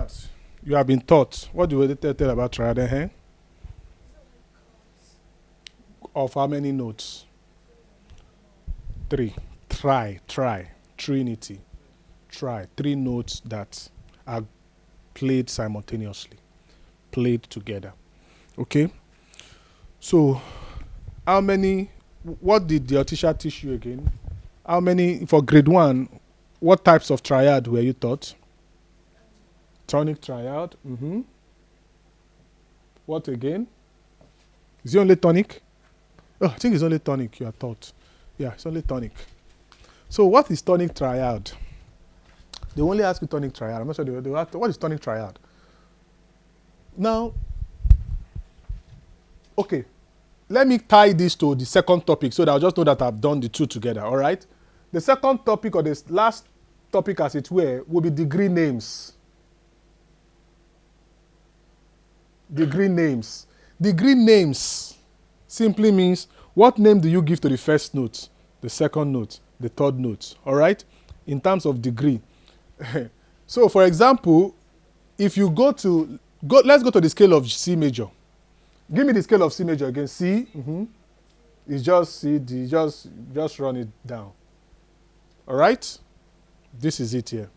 Yes. You have been taught. What do you tell about triad? Of how many notes? 3. Try. Trinity. Try. 3 notes that are played simultaneously. Played together. Okay? So, how many, what did your teacher teach you again? How many, for grade 1, what types of triad were you taught? Tonic triad. What again? Is it only tonic? Oh, I think it's only tonic you are taught. Yeah, it's only tonic. So what is tonic triad? They only ask you tonic triad. I'm not sure they ask, what is tonic triad? Now, okay, let me tie this to the second topic so that I'll just know that I've done the two together, all right? The second topic, or the last topic as it were, will be degree names. Degree names. Degree names simply means what name do you give to the first note, the second note, the third note, all right? In terms of degree. So, for example, if you let's go to the scale of C major. Give me the scale of C major again. C. It's just C, D. Just run it down. All right? This is it here.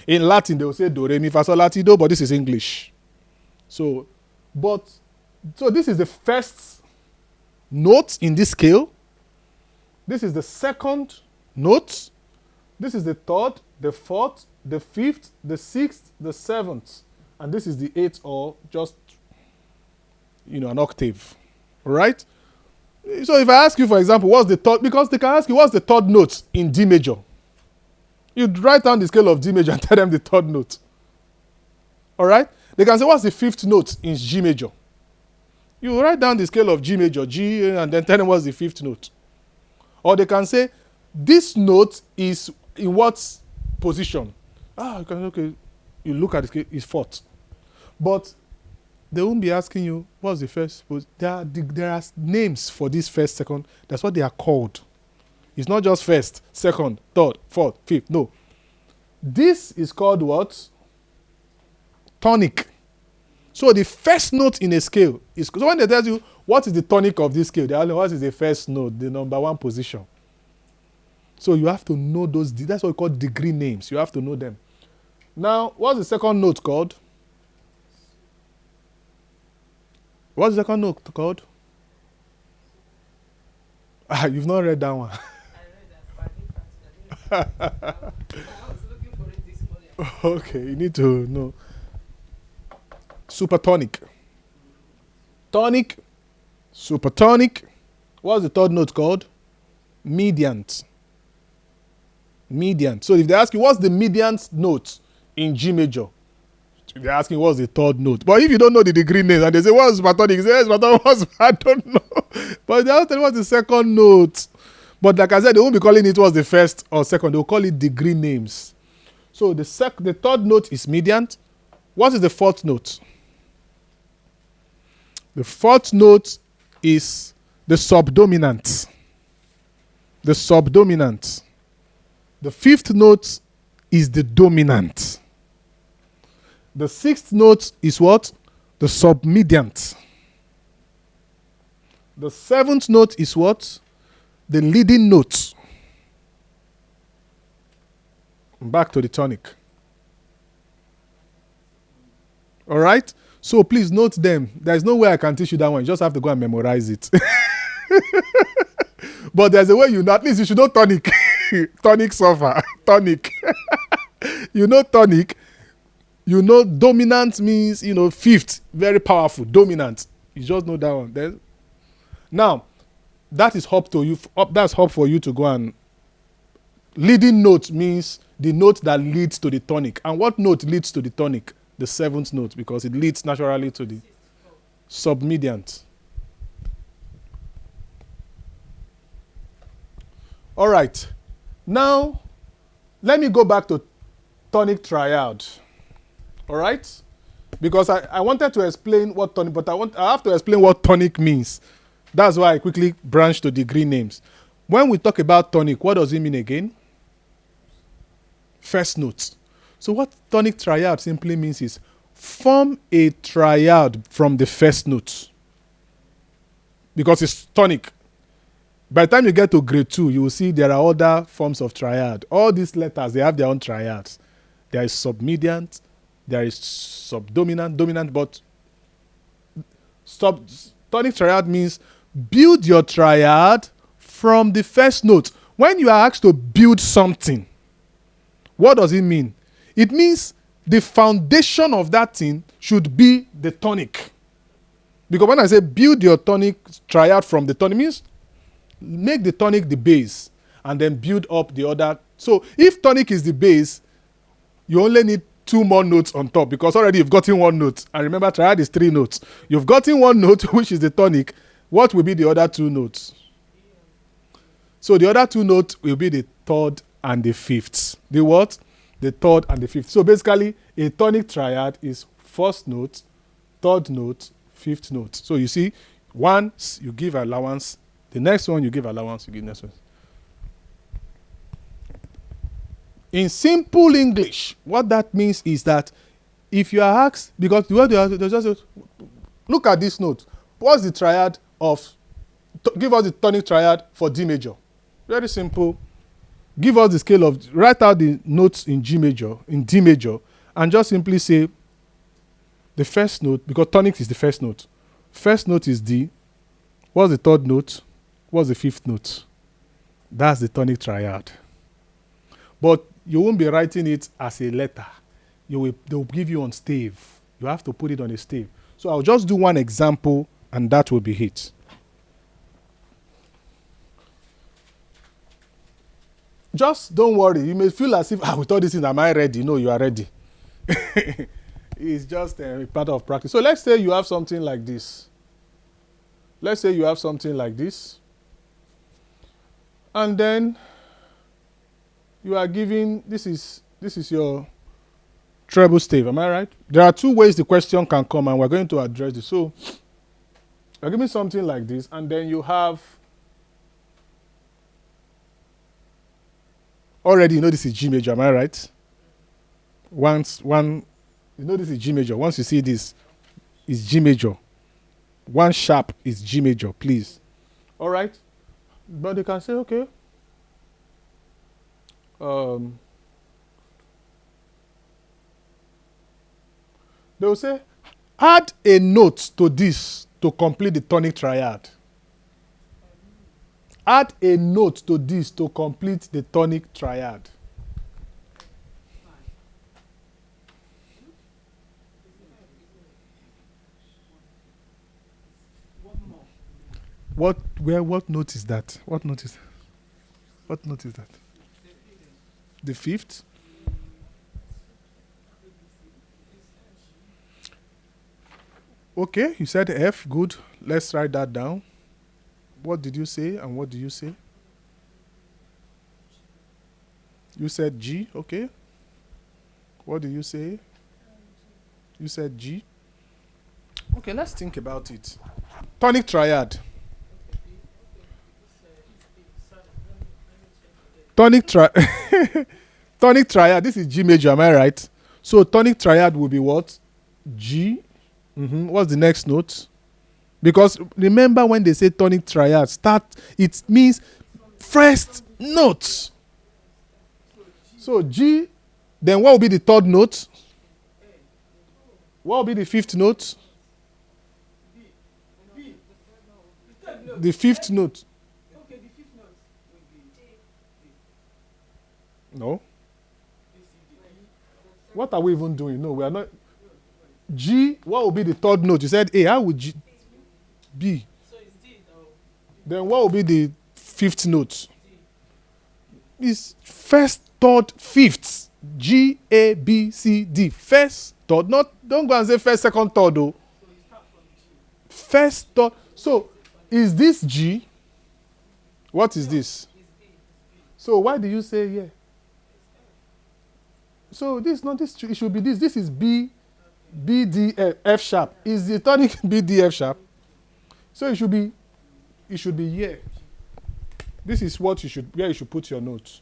In Latin, they will say do, re, mi, fa, sol, la, ti, do, but this is English. So this is the first note in this scale. This is the second note. This is the third, the fourth, the fifth, the sixth, the seventh. And this is the eighth, or just, an octave. All right? So if I ask you, for example, what's the third, because they can ask you, what's the third note in D major? You'd write down the scale of D major and tell them the third note. All right? They can say, what's the fifth note in G major? You write down the scale of G major, G, and then tell them what's the fifth note. Or they can say, this note is in what position? Okay, you look at the scale, it's fourth. But they won't be asking you, what's the first? There are names for this first, second. That's what they are called. It's not just first, second, third, fourth, fifth. No. This is called what? Tonic. So the first note in a scale is, so when they tell you what is the tonic of this scale, they ask you what is the first note, the number 1 position. So you have to know those, that's what we call degree names. You have to know them. Now, what's the second note called? What's the second note called? You've not read that one. I read that, but I was looking for it this morning. Okay, you need to know. Supertonic. Tonic. Supertonic. What's the third note called? Mediant. Mediant. So if they ask you what's the mediant note in G major, they're asking what's the third note. But if you don't know the degree names and they say what's supertonic, say supertonic, I don't know. But they ask you what's the second note. But like I said, they won't be calling it what's the first or second. They'll call it degree names. So the third note is mediant. What is the fourth note? The fourth note is the subdominant. The subdominant. The fifth note is the dominant. The sixth note is what? The submediant. The seventh note is what? The leading note. Back to the tonic. All right? So please note them. There's no way I can teach you that one. You just have to go and memorize it. But there's a way you know. At least you should know tonic. Tonic suffer. Tonic. You know tonic. You know dominant means, fifth. Very powerful. Dominant. You just know that one. Now, that is hope to you. That's hope for you to go and... Leading note means the note that leads to the tonic. And what note leads to the tonic? The seventh note, because it leads naturally to the submediant. All right. Now, let me go back to tonic triad. All right? Because I wanted to explain what tonic, but I have to explain what tonic means. That's why I quickly branched to degree names. When we talk about tonic, what does it mean again? First note. So what tonic triad simply means is form a triad from the first note. Because it's tonic. By the time you get to grade 2, you will see there are other forms of triad. All these letters, they have their own triads. There is submediant, there is subdominant, dominant, but tonic triad means build your triad from the first note. When you are asked to build something, what does it mean? It means the foundation of that thing should be the tonic. Because when I say build your tonic triad from the tonic, it means make the tonic the base and then build up the other. So if tonic is the base, you only need 2 more notes on top because already you've gotten 1 note. And remember, triad is 3 notes. You've gotten 1 note, which is the tonic. What will be the other 2 notes? So the other 2 notes will be the third and the fifth. The what? The third and the fifth. So basically, a tonic triad is first note, third note, fifth note. So you see, once you give allowance, the next one you give allowance, you give next one. In simple English, what that means is that if you are asked, because the word they just look at this note. What's the triad of? Give us the tonic triad for D major. Very simple. Give us the scale of. Write out the notes in G major, in D major, and just simply say the first note, because tonic is the first note. First note is D. What's the third note? What's the fifth note? That's the tonic triad. But you won't be writing it as a letter. They'll give you on stave. You have to put it on a stave. So I'll just do one example, and that will be it. Just don't worry. You may feel as if, with all this thing, am I ready? No, you are ready. It's just a part of practice. So let's say you have something like this. Let's say you have something like this. And then you are giving, this is your treble stave, am I right? There are 2 ways the question can come, and we're going to address this. So you're giving something like this, and then you have, already you know this is G major, am I right? You know this is G major. Once you see this, it's G major. 1 sharp is G major, please. All right? But they can say, okay. They will say, add a note to this to complete the tonic triad. Add a note to this to complete the tonic triad. What note is that? What note is that? The fifth? Okay, you said F, good. Let's write that down. What did you say and what did you say? You said G, okay. What did you say? You said G. Okay, let's think about it. Tonic triad. Tonic triad, this is G major, am I right? So tonic triad will be what? G. What's the next note? Because remember when they say tonic triad, it means first note. So G, then what will be the third note? What will be the fifth note? The fifth note. No. What are we even doing? No, we are not. G, what will be the third note? You said A, how would G? B. So it's D, though. Then what will be the fifth note? It's first, third, fifth. G, A, B, C, D. First, third. Don't go and say first, second, third, though. So you start from G. First, third. So is this G? What is this? It's B. So why do you say yeah? So this is not this. It should be this. This is B, B, D, F sharp. Is the tonic B, D, F sharp? So it should be here. This is what where you should put your notes.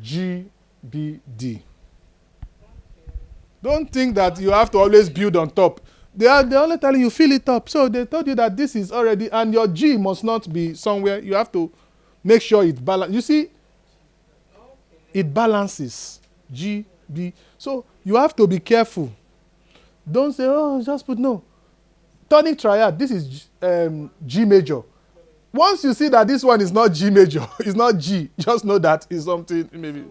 G, B, D. Don't think that you have to always build on top. They're only telling you fill it up. So they told you that this is already, and your G must not be somewhere. You have to make sure it balances. You see, it balances. G, B. So you have to be careful. Don't say, oh, just put no. Tonic triad, this is G major. Once you see that this one is not G major, it's not G, just know that it's something maybe.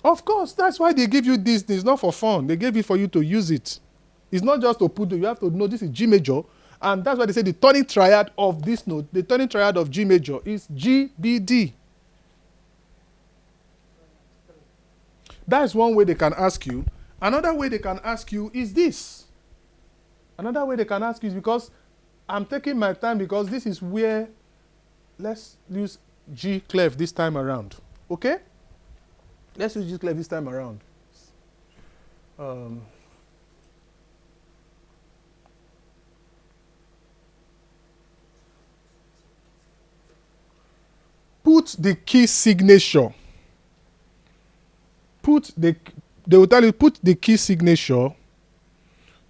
Of course, that's why they give you this. It's not for fun. They gave it for you to use it. It's not just to put, you have to know this is G major. And that's why they say the tonic triad of this note, the tonic triad of G major is G, B, D. That is one way they can ask you. Another way they can ask you is this. Another way they can ask you is because I'm taking my time because this is where, let's use G clef this time around. Okay? Let's use G clef this time around. Put the key signature. They will tell you put the key signature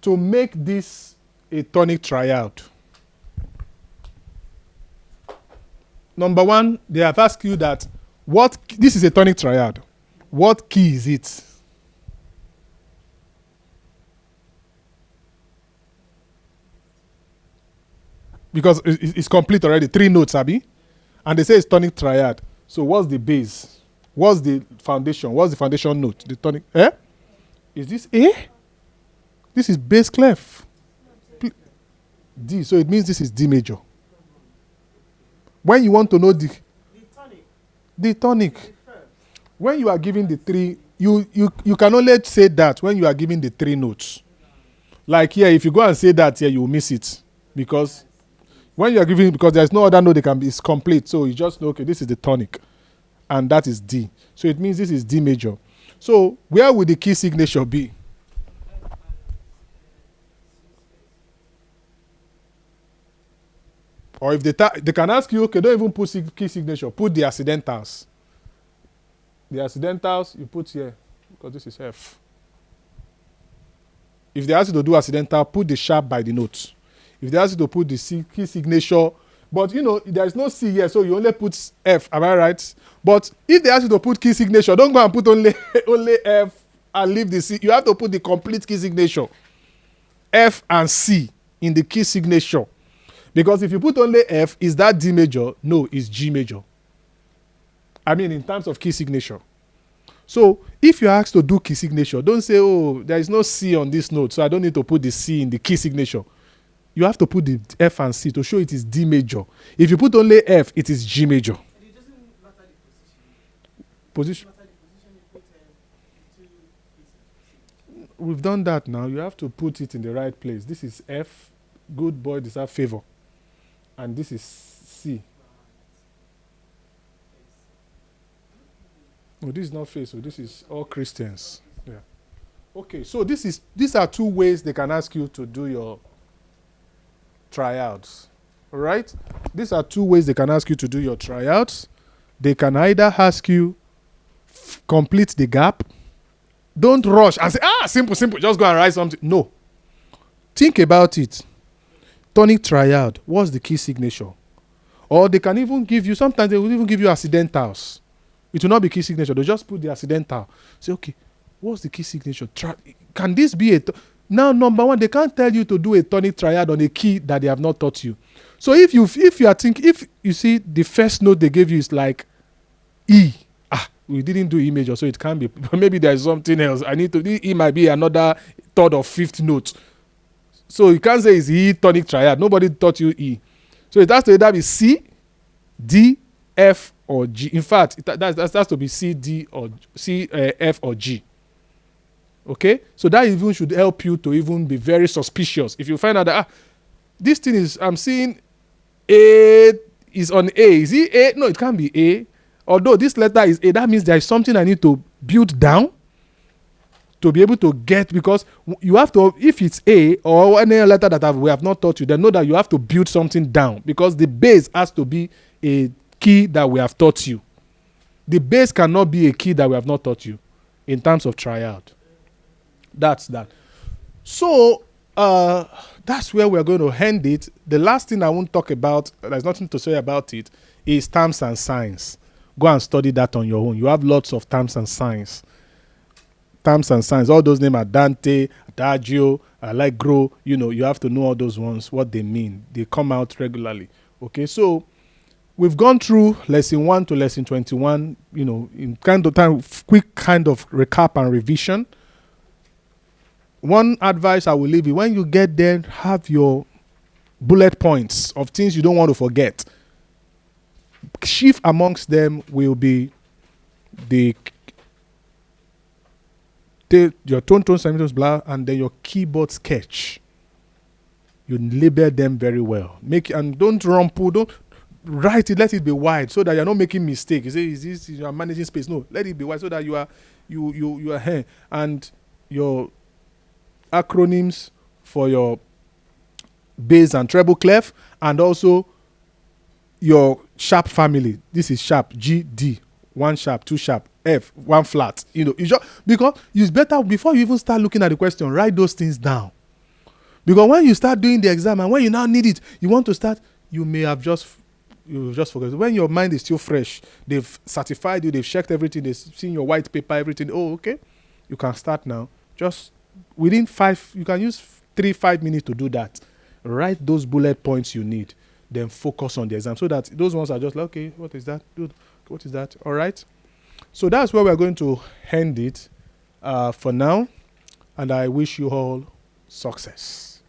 to make this a tonic triad. Number one, they have asked you that this is a tonic triad. What key is it? Because it's complete already, 3 notes, Abby. And they say it's tonic triad. So what's the base? What's the foundation? What's the foundation note? The tonic, Is this A? This is bass clef. D, so it means this is D major. When you want to know the tonic, when you are giving the 3, you can only say that when you are giving the 3 notes. Like here, if you go and say that here, you will miss it. Because when you are giving, because there's no other note that can be, it's complete. So you just know, okay, this is the tonic. And that is D. So it means this is D major. So where would the key signature be? Or if they can ask you, okay, don't even put key signature, put the accidentals. The accidentals you put here, because this is F. If they ask you to do accidental, put the sharp by the note. If they ask you to put the key signature, but you know, there is no C here, so you only put F, am I right? But if they ask you to put key signature, don't go and put only F and leave the C. You have to put the complete key signature. F and C in the key signature. Because if you put only F, is that D major? No, it's G major. I mean, in terms of key signature. So if you're asked to do key signature, don't say, oh, there is no C on this note, so I don't need to put the C in the key signature. You have to put the F and C to show it is D major. If you put only F, it is G major. And it doesn't matter the Position. We've done that now. You have to put it in the right place. This is F. Good boy deserve favor. And this is C. No, this is not face. So this is all Christians. Yeah. Okay. So these are 2 ways they can ask you to do your tryouts. All right. These are 2 ways they can ask you to do your tryouts. They can either ask you complete the gap. Don't rush and say, simple. Just go and write something. No. Think about it. Tonic triad. What's the key signature? Or they can even give you, sometimes they will even give you accidentals. It will not be key signature. They'll just put the accidental. Say, okay, what's the key signature? Can this be a... Now, number one, they can't tell you to do a tonic triad on a key that they have not taught you. So if you see the first note they gave you is like E. We didn't do E major, so it can't be. Maybe there's something else. E might be another 3rd or 5th note. So you can't say it's E tonic triad. Nobody taught you E. So it has to either be C, D, F, or G. In fact, that has to be C, D, or C, F, or G. Okay? So that even should help you to even be very suspicious. If you find out that this thing is, I'm seeing A is on A. Is it A? No, it can't be A. Although this letter is A, that means there is something I need to build down to be able to get, because you have to, if it's A or any letter that we have not taught you, then know that you have to build something down, because the base has to be a key that we have taught you. The base cannot be a key that we have not taught you in terms of triad. That's that. So that's where we're going to end it. The last thing I won't talk about, there's nothing to say about it, is terms and signs. Go and study that on your own. You have lots of terms and signs. Terms and signs. All those names are Dante, Adagio, Allegro. You have to know all those ones, what they mean. They come out regularly. Okay, so we've gone through lesson 1 to lesson 21, in kind of time, quick kind of recap and revision. One advice I will leave you: when you get there, have your bullet points of things you don't want to forget. Chief amongst them will be your tone, semitones, blah, and then your keyboard sketch. You label them very well. And don't rumple, don't write it, let it be wide so that you're not making mistakes. You say, is this, you are managing space? No, let it be wide so that you are here. And your acronyms for your bass and treble clef, and also your sharp family. This is sharp, G, D, 1 sharp, 2 sharp, F, 1 flat. Because it's better, before you even start looking at the question, write those things down. Because when you start doing the exam and when you now need it, you want to start, you just forget. When your mind is still fresh, they've certified you, they've checked everything, they've seen your white paper, everything. Oh, okay, you can start now. Just within 5, you can use 3-5 minutes to do that. Write those bullet points you need, then focus on the exam, so that those ones are just like, okay, what is that? Good. What is that? All right. So that's where we're going to end it for now, and I wish you all success.